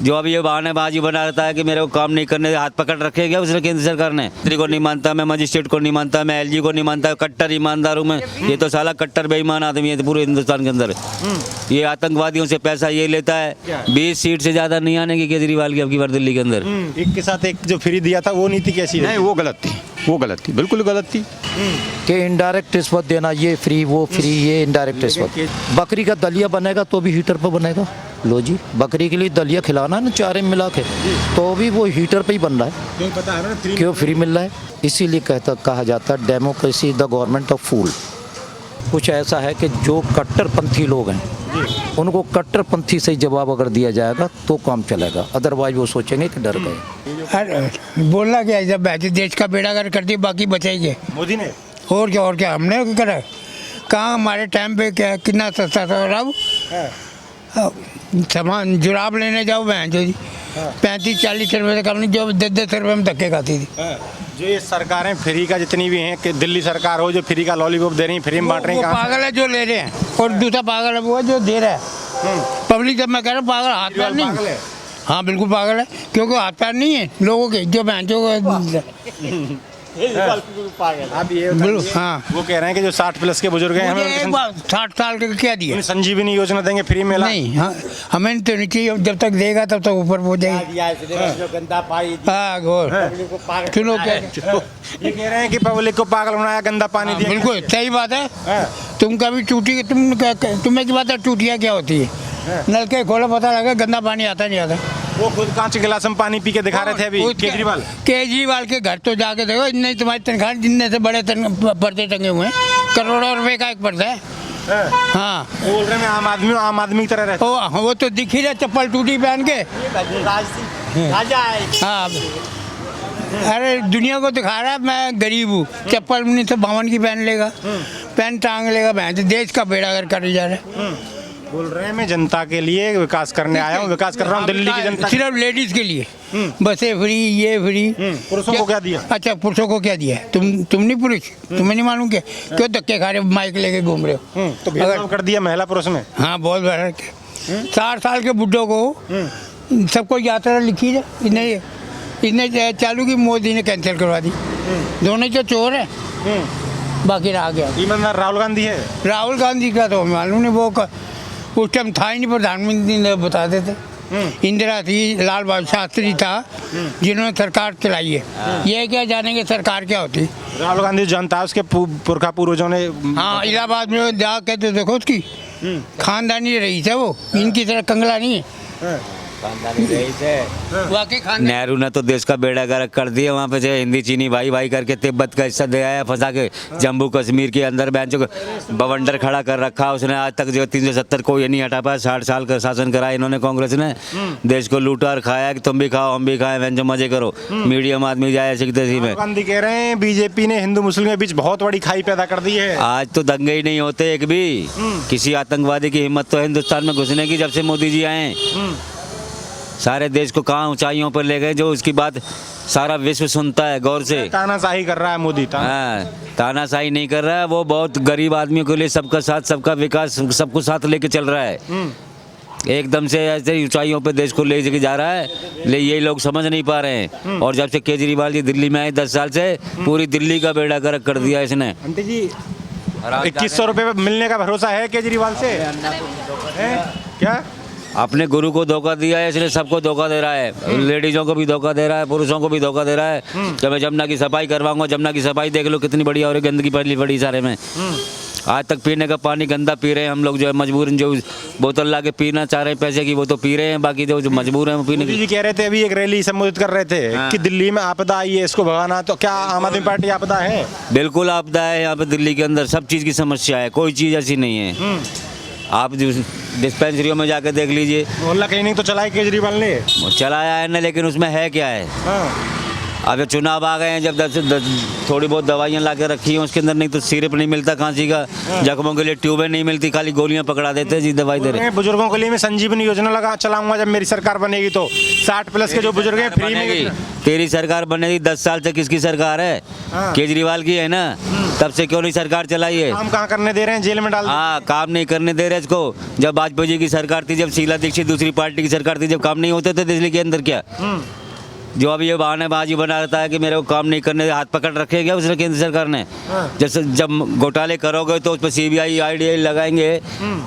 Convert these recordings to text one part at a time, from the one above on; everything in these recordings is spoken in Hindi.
जो अब ये बहानेबाजी बना रहता है कि मेरे को काम नहीं करने, हाथ पकड़ रखे क्या उसने केंद्र सरकार ने। मंत्री को नहीं मानता मैं, मजिस्ट्रेट को नहीं मानता मैं, एलजी को नहीं मानता, कट्टर ईमानदार हूँ मैं। ये तो साला कट्टर बेईमान आदमी है पूरे हिंदुस्तान के अंदर। ये आतंकवादियों से पैसा ये लेता है। 20 सीट से ज्यादा नहीं आने की केजरीवाल की अब की बार दिल्ली के अंदर। एक के साथ एक जो फ्री दिया था वो नीति कैसी है? नहीं, वो गलत थी, वो गलत थी, बिल्कुल गलत थी। कि इनडायरेक्ट रिश्वत देना, ये फ्री वो फ्री, ये इनडायरेक्ट रिश्वत। बकरी का दलिया बनेगा तो भी हीटर पर बनेगा। लो जी, बकरी के लिए दलिया खिलाना ना चारे में मिला के, तो भी वो हीटर पे ही बन रहा है। क्यों पता है ना फ्री क्यों फ्री मिल रहा है? इसीलिए कहा जाता है डेमोक्रेसी द गवर्नमेंट ऑफ फूल। कुछ ऐसा है कि जो कट्टरपंथी लोग हैं उनको कट्टरपंथी से जवाब अगर दिया जाएगा तो काम चलेगा, अदरवाइज वो सोचेंगे कि डर गए। अरे बोलना क्या है, जब देश का बेड़ा गर्क कर दिया बाकी बचाएंगे। मोदी ने और क्या हमने क्या करा? कहाँ हमारे टाइम पे क्या कितना सस्ता था। और अब सामान जुराब लेने जाओ बहन जो जी 35-40 रुपये से कम नहीं, जो 10-10 रुपये में धक्के खाती थी। जो ये सरकारें फ्री का जितनी भी हैं कि दिल्ली सरकार हो जो फ्री का लॉलीपॉप दे रही है, फ्री में बांट रही वो है, पागल है जो ले रहे हैं, और दूसरा पागल है वो है जो दे रहा है। पब्लिक जब मैं कह रहा हूँ पागल, हाथ पैर पागल नहीं। है। हाँ बिल्कुल पागल है, क्योंकि हाथ पैर नहीं है लोगों के, जो बहन जो आप ये बिल्कुल। हाँ वो कह रहे हैं कि जो 60 प्लस के बुजुर्ग हैं मुझे एक हमें बार 60 साल के क्या दिया? उन्हें संजीवनी योजना देंगे फ्री में इलाज। नहीं, हाँ हमें तो नहीं चाहिए, जब तक देगा तब तक ऊपर पहुँच जाएगी। हाँ घोर सुनो क्या ये कह रहे हैं कि पब्लिक को पागल बनाया, गंदा पानी दिया। बिल्कुल सही बात है। तुम कभी टूटी तुम्हें की बात है, टूटियाँ क्या होती है? नलके खोलो पता लगा गंदा पानी आता नहीं आता। वो खुद कांच गिलास में पानी पी के दिखा रहे थे अभी केजरीवाल के घर तो जाके देखो, इतने तुम्हारी तनख्वाह जितने से बड़े पर्दे टंगे हुए हैं, करोड़ों रुपए का एक पर्दा है। हाँ बोल रहे हैं आम आदमी की तरह रहते। वो तो दिख ही रहा, चप्पल टूटी पहन के। हाँ अरे दुनिया को दिखा रहा है मैं गरीब हूँ, चप्पल 1952 की पहन लेगा, पेन टांग लेगा, बहन देश का बेड़ा गर्क कर जा रहा है। बोल रहे हैं मैं जनता के लिए विकास करने आया हूँ, विकास कर रहा हूँ दिल्ली की जनता। सिर्फ लेडीज के लिए बसें फ्री, ये फ्री। पुरुषों को क्या दिया? अच्छा पुरुषों को क्या दिया है? तुम नहीं पुरुष, तुम्हें नहीं मालूम क्या? क्यों धक्के खा रहे हो, माइक लेके घूम रहे हो? तो भेदभाव कर दिया महिला पुरुष में। हाँ बहुत बड़ा। 60 साल के बुढ़ों को सबको यात्रा लिखी है, इन्हें चालू की, मोदी ने कैंसिल करवा दी। दोनों जो चोर है, बाकी रह गया ईमानदार राहुल गांधी है। राहुल गांधी का तो मालूम नहीं, वो उस टाइम था ही नहीं, प्रधानमंत्री ने बता देते। इंदिरा थी, लाल बहादुर शास्त्री था, जिन्होंने सरकार चलाई है। ये क्या जानेंगे सरकार क्या होती? राहुल गांधी जानता है उसके पुरखा पूर्वजों ने। हाँ इलाहाबाद में जाके तो देखो उसकी खानदानी रही है, वो इनकी तरह कंगला नहीं है। वाकई खानदानी। नेहरू ने तो देश का बेड़ा गर्क कर दिया, वहाँ पे से हिंदी चीनी भाई भाई करके तिब्बत का हिस्सा दे आया, फंसा के जम्मू कश्मीर के अंदर बेंचों को बवंडर खड़ा कर रखा उसने। आज तक जो 370 को ये नहीं हटा पाया। 60 साल का शासन करा इन्होंने, कांग्रेस ने देश को लूटा और खाया कि तुम भी खाओ हम भी खाएं, बेंचो मजे करो, मीडियम आदमी जाए सिकदसी में। गांधी कह रहे हैं बीजेपी ने हिंदू मुस्लिम के बीच बहुत बड़ी खाई पैदा कर दी है। आज तो दंगे ही नहीं होते एक भी। किसी आतंकवादी की हिम्मत तो हिंदुस्तान में घुसने की जब से मोदी जी आए। सारे देश को कहाँ ऊंचाइयों पर ले गए, जो उसकी बात सारा विश्व सुनता है गौर से। तानाशाही कर रहा है मोदी। हाँ तानाशाही नहीं कर रहा है, वो बहुत गरीब आदमियों के लिए सबका साथ सबका विकास सबको साथ लेके चल रहा है। एकदम से ऐसे ऊंचाइयों पे देश को ले जाके जा रहा है, ये लोग समझ नहीं पा रहे हैं। और जब से केजरीवाल जी दिल्ली में आए 10 साल से, पूरी दिल्ली का बेड़ा गर्क कर दिया इसने। आंटी जी 2100 रुपये मिलने का भरोसा है केजरीवाल से? क्या अपने गुरु को धोखा दिया है इसने, सबको धोखा दे रहा है, लेडीजों को भी धोखा दे रहा है, पुरुषों को भी धोखा दे रहा है। जब मैं जमुना की सफाई करवाऊंगा, जमुना की सफाई देख लो कितनी बढ़िया और गंदगी पड़ी पड़ी सारे में। आज तक पीने का पानी गंदा पी रहे हैं हम लोग, जो है मजबूरन, जो बोतल ला के पीना चाह रहे हैं पैसे की वो तो पी रहे हैं, बाकी जो मजबूर हैं वो पीने की। जी कह रहे थे अभी एक रैली संबोधित कर रहे थे कि दिल्ली में आपदा आई है, इसको भगाना। तो क्या आम आदमी पार्टी आपदा है? बिल्कुल आपदा है यहाँ पे दिल्ली के अंदर, सब चीज़ की समस्या है, कोई चीज़ ऐसी नहीं है। आप डिस्पेंसरियों में जाकर देख लीजिए। मोहल्ला क्लिनिक तो चलाए केजरीवाल ने, चलाया है ना, लेकिन उसमें है क्या है? अब ये चुनाव आ गए हैं, जब थोड़ी बहुत दवाइयाँ ला के रखी हैं उसके अंदर, नहीं तो सिरप नहीं मिलता खांसी का, जख्मों के लिए ट्यूबें नहीं मिलती, खाली गोलियां पकड़ा देते हैं जी, दवाई दे रहे हैं। बुजुर्गों के लिए मैं संजीवनी योजना लगा चलाऊंगा जब मेरी सरकार बनेगी, तो 60 प्लस के जो बुजुर्ग हैं फ्री बनेगी। में। तेरी सरकार बनेगी, 10 साल से किसकी सरकार है? केजरीवाल की है ना, तब से क्यों नहीं सरकार चलाई है? काम कहाँ करने दे रहे हैं, जेल में डाल। हाँ, काम नहीं करने दे रहे इसको। जब वाजपेयी जी की सरकार थी, जब शीला दीक्षित दूसरी पार्टी की सरकार थी, जब काम नहीं होते थे दिल्ली के अंदर, क्या जो अभी ये बहानेबाजी बनाता है कि मेरे को काम नहीं करने, हाथ पकड़ रखे क्या उसने केंद्र सरकार ने? जैसे जब घोटाले करोगे तो उस पर CBI IDI लगाएंगे,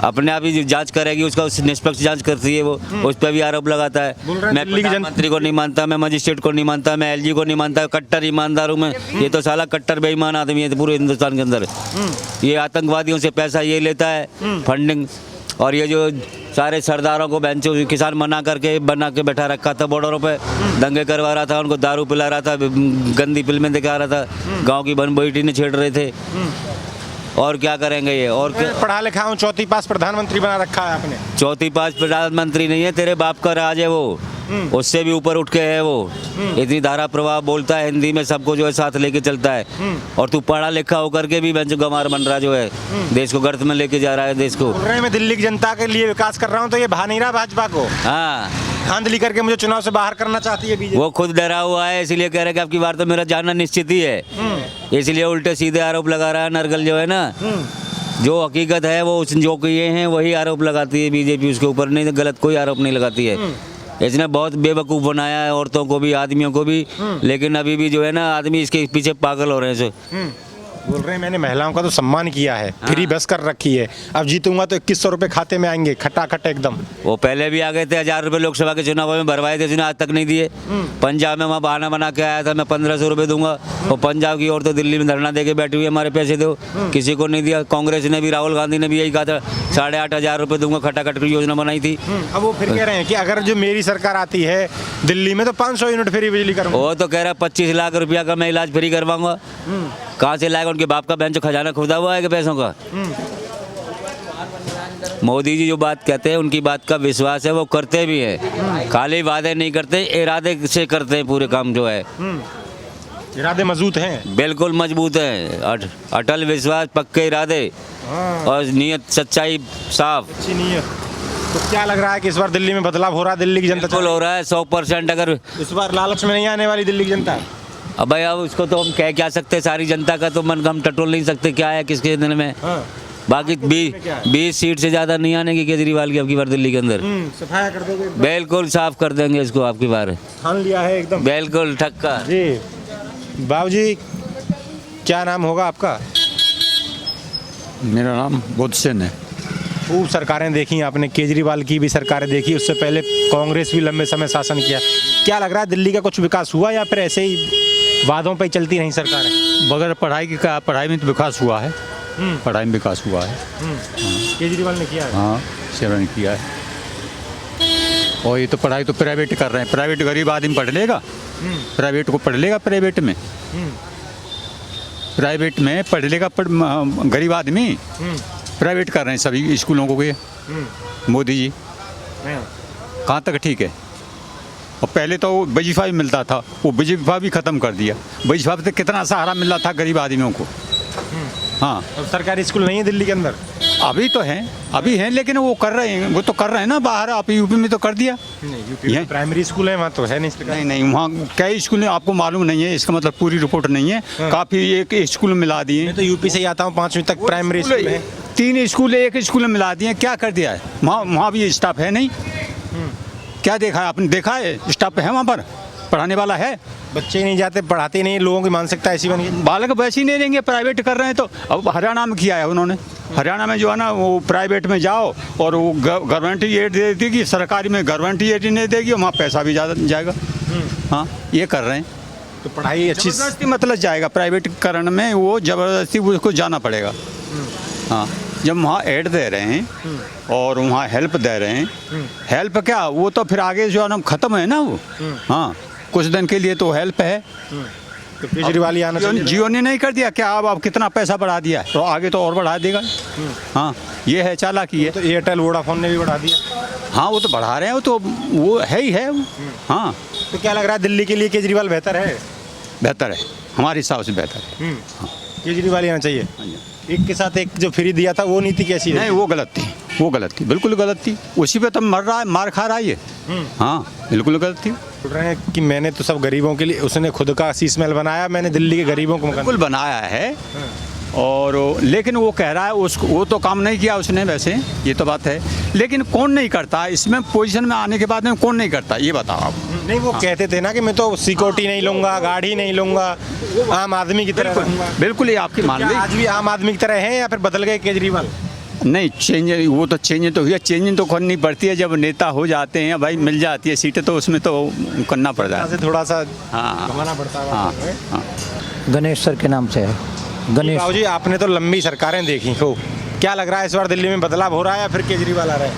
अपने आप ही जांच करेगी, उसका निष्पक्ष जांच करती है वो, उस पर भी आरोप लगाता है। मैं प्रधानमंत्री को नहीं मानता, मैं मजिस्ट्रेट को नहीं मानता, मैं LG को नहीं मानता, कट्टर ईमानदार हूँ मैं। ये तो साला कट्टर बेईमान आदमी है पूरे हिंदुस्तान के अंदर। ये आतंकवादियों से पैसा ये लेता है, फंडिंग, और ये जो सारे सरदारों को बेंचों किसान बना के बैठा रखा था बॉर्डरों पे, दंगे करवा रहा था, उनको दारू पिला रहा था, गंदी फिल्में दिखा रहा था, गांव की बन बेटी ने छेड़ रहे थे। और क्या करेंगे ये? और क्या? पढ़ा लिखा हूँ, 4वीं पास प्रधानमंत्री बना रखा है आपने। 4वीं पास प्रधानमंत्री नहीं है, तेरे बाप का राज है वो, उससे भी ऊपर उठ के है वो। इतनी धारा प्रवाह बोलता है हिंदी में, सबको जो है साथ लेके चलता है। और तू पढ़ा लिखा होकर के भी बेंच गंवार बन रहा जो है, देश को गर्त में लेके जा रहा है देश को। बोल रहे हैं मैं दिल्ली की जनता के लिए विकास कर रहा हूँ, तो ये भा नहीं रहा भाजपा को। हाँ, धांधली करके मुझे चुनाव से बाहर करना चाहती है बीजेपी। वो खुद डरा हुआ है, इसलिए कह रहा है कि आपकी बार तो मेरा जाना निश्चित ही है, इसलिए उल्टे सीधे आरोप लगा रहा है। नरगल जो है ना, जो हकीकत है वो जो किए हैं वही आरोप लगाती है बीजेपी उसके ऊपर, नहीं तो गलत कोई आरोप नहीं लगाती है। इसने बहुत बेवकूफ़ बनाया है औरतों को भी, आदमियों को भी, लेकिन अभी भी जो है ना आदमी इसके पीछे पागल हो रहे हैं। बोल रहे हैं मैंने महिलाओं का तो सम्मान किया है, फ्री बस कर रखी है, अब जीतूंगा तो 2100 रुपये खाते में आएंगे खटाखट एकदम। वो पहले भी आ गए थे, 1000 रुपये लोकसभा के चुनाव में भरवाए थे, उसने आज तक नहीं दिए। पंजाब में वहाँ बहाना बना के आया था मैं 1500 रुपये दूंगा, और पंजाब की औरतें दिल्ली में धरना दे के बैठी हुई है, हमारे पैसे दो, किसी को नहीं दिया। कांग्रेस ने भी, राहुल गांधी ने भी यही कहा था, 8500 रुपये दूंगा, खटाखट की योजना बनाई थी। अब वो फिर कह रहे हैं कि अगर जो मेरी सरकार आती है दिल्ली में तो 500 यूनिट फ्री बिजली करूँगा। वो तो कह रहा है 25 लाख रुपया का मैं इलाज फ्री करवाऊंगा। कहाँ से लाएगा? उनके बाप का बेंच खजाना खुदा हुआ है कि पैसों का? मोदी जी जो बात कहते हैं उनकी बात का विश्वास है, वो करते भी हैं, खाली वादे नहीं करते, इरादे से करते हैं पूरे काम जो है। इरादे मजबूत हैं, बिल्कुल मजबूत है, अटल विश्वास, पक्के इरादे और नीयत सच्चाई साफ। अच्छी नीयत। तो क्या लग रहा है कि इस बार दिल्ली में बदलाव हो रहा है? दिल्ली की जनता बिल्कुल हो रहा है 100%। अगर इस बार लालच में नहीं आने वाली दिल्ली की जनता। अब भाई अब उसको तो हम कह क्या सकते, सारी जनता का तो मन हम टटोल नहीं सकते क्या है किसके दिन में। बाकी 20 सीट से ज़्यादा नहीं आने की केजरीवाल की अब की बार दिल्ली के अंदर। सफाया कर दोगे? बिल्कुल साफ कर देंगे इसको आपकी बार, ठान लिया है एकदम। बिल्कुल ठक्का जी। बाबू जी क्या नाम होगा आपका? मेरा नाम बुद्ध सेन है। खूब सरकारें देखी आपने, केजरीवाल की भी सरकारें देखी, उससे पहले कांग्रेस भी लंबे समय शासन किया। क्या लग रहा है दिल्ली का कुछ विकास हुआ या फिर ऐसे ही वादों पे चलती रही सरकारें? बगैर पढ़ाई की का, पढ़ाई में तो विकास हुआ है, पढ़ाई में विकास हुआ है। केजरीवाल ने किया है। हाँ, सेवन किया है। और ये तो पढ़ाई तो प्राइवेट कर रहे हैं, प्राइवेट गरीब आदमी पढ़ लेगा, प्राइवेट को पढ़ लेगा, प्राइवेट में पढ़ लेगा, गरीब आदमी प्राइवेट कर रहे हैं सभी स्कूलों को ये मोदी जी। कहाँ तक ठीक है? और पहले तो वजीफा भी मिलता था, वो वजीफा भी ख़त्म कर दिया। वजीफा से कितना सहारा मिल रहा था गरीब आदमियों को। हाँ, अब सरकारी स्कूल नहीं है दिल्ली के अंदर? अभी हैं, लेकिन वो कर रहे हैं, वो तो कर रहे हैं ना बाहर। आप यूपी में तो कर दिया। यूपी में प्राइमरी स्कूल है, वहाँ तो है नहीं। नहीं, वहाँ कई स्कूल में आपको मालूम नहीं है, इसका मतलब पूरी रिपोर्ट नहीं है। काफ़ी एक स्कूल में मिला दिए। मैं तो यूपी से ही आता हूँ, 5वीं तक प्राइमरी स्कूल है। 3 स्कूल एक स्कूल में मिला दिए, क्या कर दिया है? वहाँ भी स्टाफ है नहीं। क्या देखा है आपने? देखा है स्टाफ है वहाँ पर, पढ़ाने वाला है? बच्चे नहीं जाते, पढ़ाते नहीं, लोगों की मानसिकता ऐसी बन गई। बालक वैसे ही नहीं देंगे, प्राइवेट कर रहे हैं। तो अब हरियाणा में किया है उन्होंने, हरियाणा में जो है ना वो प्राइवेट में जाओ और वो गवर्नमेंट एड दे देगी, सरकारी में गवर्नमेंट एड नहीं देगी, वहाँ पैसा भी ज़्यादा जाएगा। हाँ, ये कर रहे हैं। तो पढ़ाई अच्छी ज़बरदस्ती मतलब जाएगा प्राइवेट करण में, वो ज़बरदस्ती उसको जाना पड़ेगा। हाँ, जब वहाँ एड दे रहे हैं और वहाँ हेल्प दे रहे हैं, हेल्प क्या, वो तो फिर आगे जो है ना ख़त्म है ना वो। हाँ, कुछ दिन के लिए तो हेल्प है। तो केजरीवाल ही आना चाहिए। जियो ने नहीं कर दिया क्या? अब कितना पैसा बढ़ा दिया, तो आगे तो और बढ़ा देगा। हाँ, ये है चालाकी है। तो एयरटेल वोडाफोन ने भी बढ़ा दिया। हाँ, वो तो बढ़ा रहे हैं, वो तो वो है ही है। हाँ, तो क्या लग रहा है दिल्ली के लिए केजरीवाल बेहतर है? बेहतर है, हमारे हिसाब से बेहतर है। केजरीवाल ही आना चाहिए। एक के साथ एक जो फ्री दिया था वो नीति कैसी है? नहीं, वो गलत थी, वो गलत थी, बिल्कुल गलत थी। उसी पे तो मर रहा है, मार खा रहा है ये। हाँ, बिल्कुल गलत थी। बोल रहे हैं कि मैंने तो सब गरीबों के लिए, उसने खुद का शीश महल बनाया, मैंने दिल्ली के गरीबों को मकान। बिल्कुल बनाया है, और लेकिन वो कह रहा है उसको, वो तो काम नहीं किया उसने, वैसे ये तो बात है। लेकिन कौन नहीं करता इसमें, पोजीशन में आने के बाद में कौन नहीं करता, ये बताओ आप। नहीं, वो कहते थे ना कि मैं तो सिक्योरिटी नहीं लूंगा, गाड़ी नहीं लूंगा, आम आदमी की तरह रहूंगा। बिल्कुल, ये आपकी मान क्या ली। आज भी आम आदमी की तरह है या फिर बदल गए केजरीवाल? नहीं, चेंज, वो तो चेंज तो हुआ, चेंजिंग तो करनी पड़ती है। जब नेता हो जाते हैं भाई, मिल जाती है सीटें, तो उसमें तो करना पड़ जाता है। थोड़ा सा हाँ, घुमाना पड़ता है। हाँ, हाँ। गणेश सर के नाम से है, गणेश। बाबू जी, आपने तो लंबी सरकारें देखी हो, क्या लग रहा है इस बार दिल्ली में बदलाव हो रहा है या फिर केजरीवाल आ रहा है?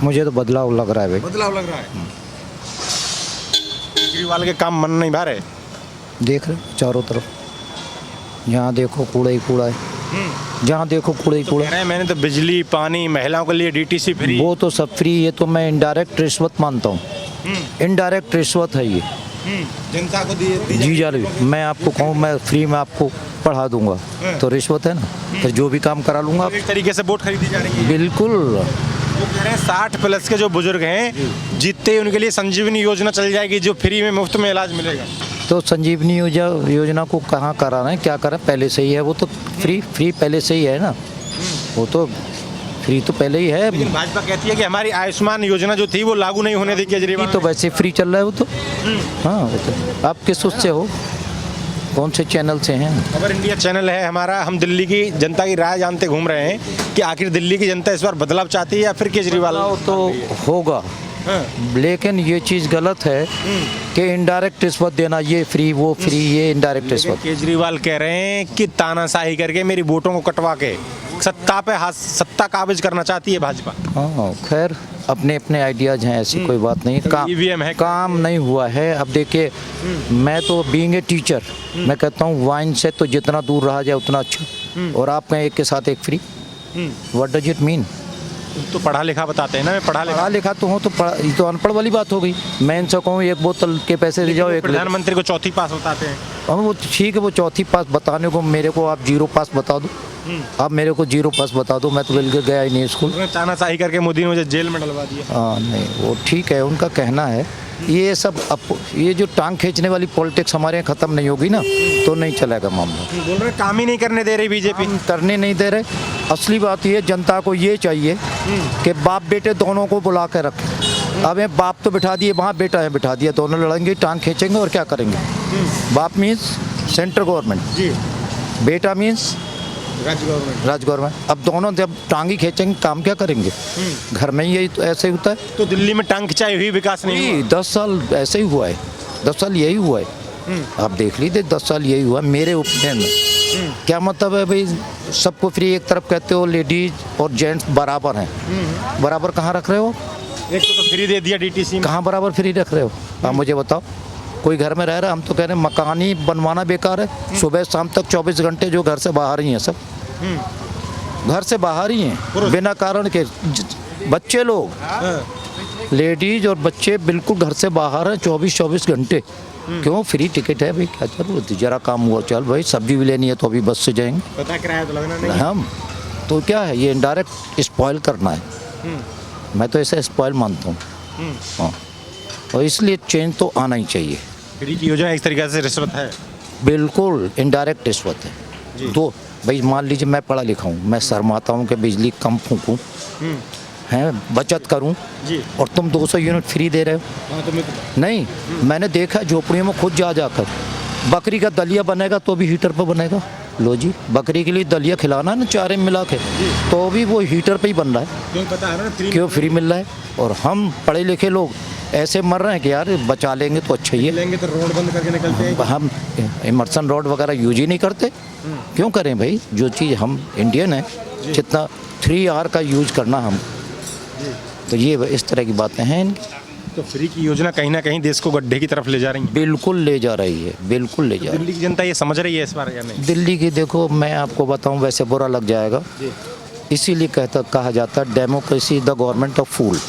मुझे तो बदलाव लग रहा है भाई। बदलाव लग रहा है। केजरीवाल के काम मन नहीं भा रहे। देख रहे हो चारों तरफ, जहाँ देखो कूड़ा ही कूड़ा है, जहाँ देखो कूड़ा ही तो कूड़ा कह रहे हैं मैंने तो बिजली, पानी, महिलाओं के लिए डीटीसी फ्री। वो तो सब फ्री, ये तो मैं इनडायरेक्ट रिश्वत मानता हूँ। इनडायरेक्ट रिश्वत है ये। जनता को दी जी जा रही, मैं आपको कहूँ मैं फ्री में आपको पढ़ा दूंगा तो रिश्वत है ना, फिर जो भी काम करा लूंगा। एक तरीके से वोट खरीदी जा रही है। बिल्कुल। वो कह रहे हैं 60 प्लस के जो बुजुर्ग हैं, जीतते ही उनके लिए संजीवनी योजना चल जाएगी, जो फ्री में मुफ्त में इलाज मिलेगा। तो संजीवनी योजना को कहाँ कराना है, क्या करा, पहले से ही है वो तो। फ्री पहले से ही है ना, वो तो फ्री तो पहले ही है। लेकिन भाजपा कहती है कि हमारी आयुष्मान योजना जो थी वो लागू नहीं होने दी केजरीवाल। तो वैसे फ्री चल रहा है वो तो। हाँ, वो तो आप किस उससे हो, कौन से चैनल से हैं? खबर इंडिया चैनल है हमारा। हम दिल्ली की जनता की राय जानते घूम रहे हैं कि आखिर दिल्ली की जनता इस बार बदलाव चाहती है या फिर केजरीवाल? तो होगा, लेकिन ये चीज़ गलत है कि इनडायरेक्ट रिश्वत देना, ये फ्री वो फ्री, ये इनडायरेक्ट रिश्वत। केजरीवाल कह रहे हैं कि तानाशाही करके मेरी वोटों को कटवा के सत्ता काबिज करना चाहती है भाजपा। हाँ, खैर अपने अपने आइडियाज हैं, ऐसी कोई बात नहीं। EVM है, काम नहीं हुआ है। अब देखिए, मैं तो बीइंग ए टीचर, मैं कहता हूँ वाइन से तो जितना दूर रहा जाए उतना अच्छा। और आप कहें एक के साथ एक free, what does it mean? तो पढ़ा लिखा बताते हैं ना, मैं पढ़ा लिखा तो हूँ, तो ये तो अनपढ़ वाली बात हो गई। मैं इनसे कहूँ एक बोतल के पैसे ले जाओ, एक प्रधानमंत्री को चौथी पास बताते हैं। अब वो ठीक है, वो चौथी पास बताने को मेरे को आप 0 पास बता दो। आप मेरे को 0 पास बता दो, मैं तो बिल्कुल गया ही नहीं स्कूल। तानाशाही करके मोदी ने मुझे जेल में डलवा दिया। हाँ, नहीं वो ठीक है, उनका कहना है। ये सब ये जो टांग खींचने वाली पॉलिटिक्स हमारे यहाँ ख़त्म नहीं होगी ना, तो नहीं चलेगा मामला। बोल रहे काम ही नहीं करने दे रही बीजेपी। करने नहीं दे रहे। असली बात ये, जनता को ये चाहिए कि बाप बेटे दोनों को बुला के रखें। अब ये बाप तो बिठा दिए वहाँ, बेटा है बिठा दिया, दोनों लड़ेंगे, टांग खींचेंगे और क्या करेंगे। बाप मीन्स सेंट्रल गवर्नमेंट जी, बेटा मीन्स राज्य गवर्नमेंट। अब दोनों जब टांगी खींचेंगे काम क्या करेंगे? घर में ही यही तो ऐसे ही होता है। तो दिल्ली में टांग खिंचाई हुई विकास नहीं हुआ। 10 साल ऐसे ही हुआ है, 10 साल यही हुआ है। आप देख लीजिए, 10 साल यही हुआ मेरे ओपिनियन में। क्या मतलब है भाई, सबको फ्री एक तरफ कहते हो, लेडीज और जेंट्स बराबर हैं। बराबर कहाँ रख रहे हो? एक तो फ्री दे दिया डीटीसी, कहाँ बराबर फ्री रख रहे हो आप मुझे बताओ। कोई घर में रह रहा है, हम तो कह रहे हैं मकान ही बनवाना बेकार है। सुबह शाम तक 24 घंटे जो घर से बाहर ही हैं, सब घर से बाहर ही हैं बिना कारण के। बच्चे लोग, लेडीज और बच्चे बिल्कुल घर से बाहर हैं 24 घंटे। क्यों? फ्री टिकट है भाई, क्या चलो जरा काम हुआ, चल भाई सब्जी भी लेनी है तो अभी बस से जाएंगे, पता किराया तो लगना नहीं। हम तो क्या है, ये इनडायरेक्ट स्पॉइल करना है। मैं तो ऐसे स्पॉइल मानता हूँ। हाँ, और इसलिए चेंज तो आना ही चाहिए। फ्री की योजना एक तरीके से रिश्वत है। बिल्कुल इनडायरेक्ट रिश्वत है। तो भाई मान लीजिए मैं पढ़ा लिखा हूँ, मैं शर्माता हूँ कि बिजली कम फूकूँ, हैं बचत करूँ, और तुम 200 यूनिट फ्री दे रहे हो। नहीं, मैंने देखा झोपड़ियों में खुद जा जाकर, बकरी का दलिया बनेगा तो भी हीटर पर बनेगा। लो जी, बकरी के लिए दलिया खिलाना है ना चारे में मिला के, तो भी वो हीटर पे ही बन रहा है। क्यों? पता है ना, क्यों फ्री मिल रहा है। और हम पढ़े लिखे लोग ऐसे मर रहे हैं कि यार बचा लेंगे तो अच्छा ही है। लेंगे तो रोड बंद करके निकलते हैं। हम इमर्सन रोड वगैरह यूज ही नहीं करते। क्यों करें भाई? जो चीज़ हम इंडियन है, जितना 3R का यूज करना हम, तो ये इस तरह की बातें हैं इनकी। तो फ्री की योजना कहीं ना कहीं देश को गड्ढे की तरफ ले जा रही है। बिल्कुल ले जा रही है, बिल्कुल ले जा रही है। दिल्ली की जनता ये समझ रही है इस बार या नहीं? दिल्ली की देखो, मैं आपको बताऊं, वैसे बुरा लग जाएगा, इसीलिए कहा जाता है democracy is the government of fool.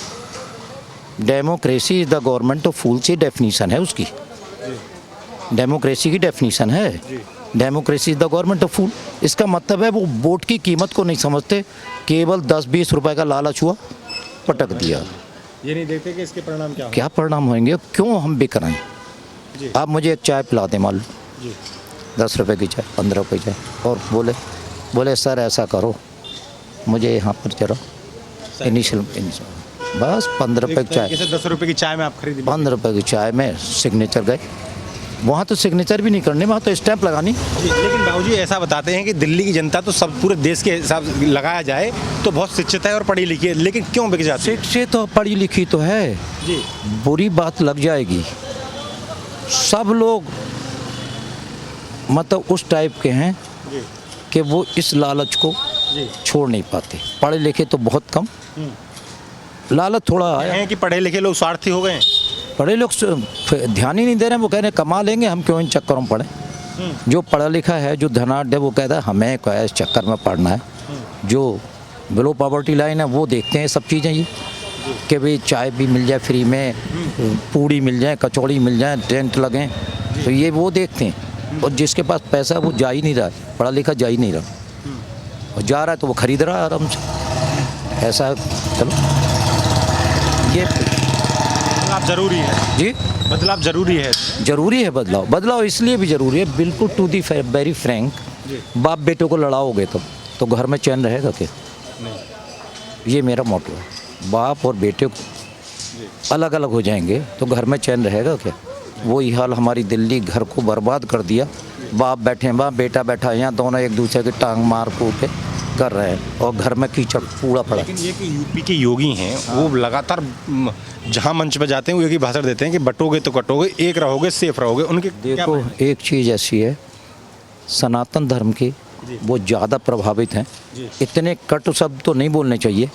Democracy is the government of fool से डेफिनीशन है उसकी। डेमोक्रेसी की डेफिनेशन है, democracy is the government of fool. इसका मतलब है वो वोट की कीमत को नहीं समझते, केवल 10-20 रुपए का लालच हुआ, पटक दिया। ये नहीं देखते कि इसके परिणाम क्या क्या परिणाम होंगे, क्यों हम बिक रहे हैं। आप मुझे एक चाय पिला दें मान लो, 10 रुपए की चाय, 15 रुपए की चाय, और बोले सर ऐसा करो, मुझे यहाँ पर जरा इनिशियल बस 15 रुपए की चाय, 10 रुपए की चाय में आप खरीद 15 रुपए की चाय में सिग्नेचर गए। वहाँ तो सिग्नेचर भी नहीं करने, वहाँ तो स्टैंप लगानी। लेकिन बाबूजी ऐसा बताते हैं कि दिल्ली की जनता तो सब पूरे देश के हिसाब से लगाया जाए तो बहुत शिक्षित है और पढ़ी लिखी है, लेकिन क्यों बिक जाती है? शिक्षित तो पढ़ी लिखी तो है जी, बुरी बात लग जाएगी। सब लोग मतलब उस टाइप के हैं जी, कि वो इस लालच को जी। छोड़ नहीं पाते। पढ़े लिखे तो बहुत कम, लालच थोड़ा आया। हैं कि पढ़े लिखे लोग स्वार्थी हो गए हैं। पढ़े लोग ध्यान ही नहीं दे रहे हैं, वो कह रहे हैं कमा लेंगे, हम क्यों इन चक्करों में पढ़े। जो पढ़ा लिखा है, जो धनाढ़ है, वो कहता है हमें क्या इस चक्कर में पढ़ना है। जो बिलो पॉवर्टी लाइन है वो देखते हैं सब चीज़ें ये, कि भाई चाय भी मिल जाए फ्री में, पूड़ी मिल जाए, कचौड़ी मिल जाए, टेंट लगें, तो ये वो देखते हैं। और जिसके पास पैसा है वो जा ही नहीं रहा, पढ़ा लिखा जा ही नहीं रहा, और जा रहा है तो वो खरीद रहा है आराम से। ऐसा है, चलो ये बदलाव जरूरी है जी, बदलाव जरूरी है। जरूरी है बदलाव। बदलाव इसलिए भी जरूरी है, बिल्कुल टू दी वेरी फ्रैंक, बाप बेटों को लड़ाओगे तो घर में चैन रहेगा क्या? ये मेरा मोटो है। बाप और बेटे को अलग अलग हो जाएंगे तो घर में चैन रहेगा क्या? वही हाल हमारी दिल्ली घर को बर्बाद कर दिया। बाप बैठे वहाँ, बेटा बैठा यहाँ, दोनों एक दूसरे की टांग मार कूट के कर रहे हैं और घर में कीचड़ पूरा पड़ा। लेकिन ये कि यूपी के योगी हैं वो लगातार जहाँ मंच पर जाते हैं वो एक ही भाषण देते हैं कि बटोगे तो कटोगे, एक रहोगे सेफ रहोगे। उनके देखो एक चीज़ ऐसी है, सनातन धर्म की वो ज़्यादा प्रभावित हैं। इतने कटु शब्द तो नहीं बोलने चाहिए,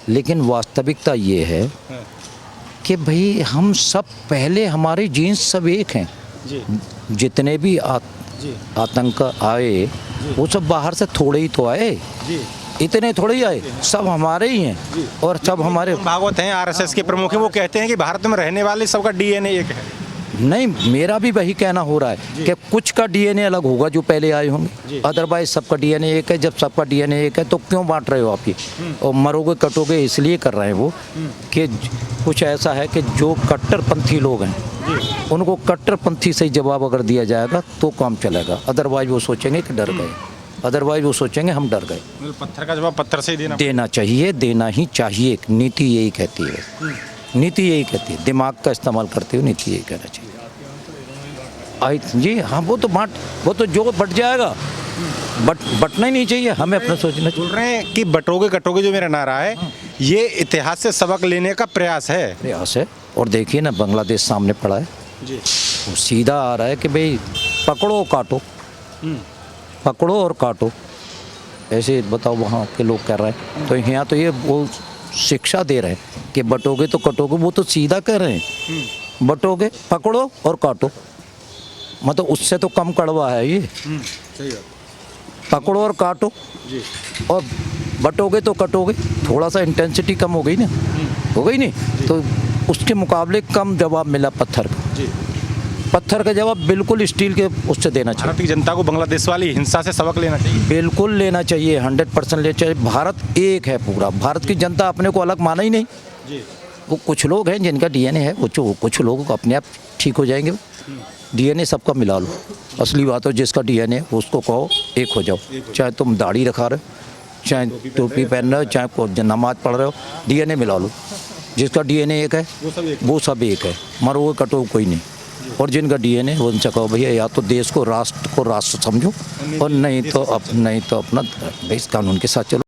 लेकिन वास्तविकता ये है कि भाई हम सब पहले हमारे जीन्स सब एक हैं। जितने भी आतंक आए वो सब बाहर से थोड़े ही तो आए, इतने थोड़े ही आए, सब हमारे ही हैं और सब हमारे। भागवत हैं, आरएसएस के प्रमुख हैं, वो कहते हैं कि भारत में रहने वाले सबका डीएनए एक है। नहीं, मेरा भी वही कहना हो रहा है कि कुछ का डीएनए अलग होगा जो पहले आए होंगे, अदरवाइज सबका डीएनए एक है। जब सबका डीएनए एक है तो क्यों बांट रहे हो आप ये? और मरोगे कटोगे इसलिए कर रहे हैं वो कि कुछ ऐसा है कि जो कट्टरपंथी लोग हैं उनको कट्टरपंथी से जवाब अगर दिया जाएगा तो काम चलेगा, अदरवाइज वो सोचेंगे कि डर गए, अदरवाइज वो सोचेंगे हम डर गए। पत्थर का जवाब पत्थर से ही देना चाहिए, देना ही चाहिए। नीति यही कहती है, नीति यही कहती है, दिमाग का इस्तेमाल करते हुए नीति यही कहना चाहिए। जी हाँ, वो तो जो बट जाएगा, बटना ही नहीं चाहिए, हमें अपना सोचना चाहिए। बोल रहे हैं कि बटोगे कटोगे जो मेरा नारा है ये इतिहास से सबक लेने का प्रयास है। और देखिए ना, बांग्लादेश सामने पड़ा है जी, वो सीधा आ रहा है कि भाई पकड़ो काटो, पकड़ो और काटो। ऐसे बताओ वहाँ के लोग कर रहे हैं, तो यहाँ तो ये वो शिक्षा दे रहे हैं कि बटोगे तो कटोगे, वो तो सीधा कह रहे हैं बटोगे पकड़ो और काटो। मतलब उससे तो कम कड़वा है ये, सही बात। पकड़ो और काटो जी, और बटोगे तो कटोगे, थोड़ा सा इंटेंसिटी कम हो गई ना, हो गई नहीं, तो उसके मुकाबले कम जवाब मिला पत्थर का। जी, पत्थर का जवाब बिल्कुल स्टील के उससे देना चाहिए। भारत की जनता को बांग्लादेश वाली हिंसा से सबक लेना चाहिए। बिल्कुल लेना चाहिए, 100% लेना चाहिए। भारत एक है पूरा, भारत की जनता अपने को अलग माना ही नहीं। जी, वो कुछ लोग हैं जिनका डीएनए है, वो कुछ लोगों को अपने आप ठीक हो जाएंगे। डीएनए सबका मिला लो, असली बात हो जिसका डीएनए उसको कहो एक हो जाओ, चाहे तुम दाढ़ी रखा रहे हो, चाहे टोपी पहन रहे हो, चाहे नमाज पढ़ रहे हो, डीएनए मिला लो। जिसका डीएनए एक है वो सब एक है, मरोगे कटोगे कोई नहीं। और जिनका डीएनए वो उनसे कहो भैया या तो देश को राष्ट्र समझो और नहीं तो अपना देश कानून के साथ चलो।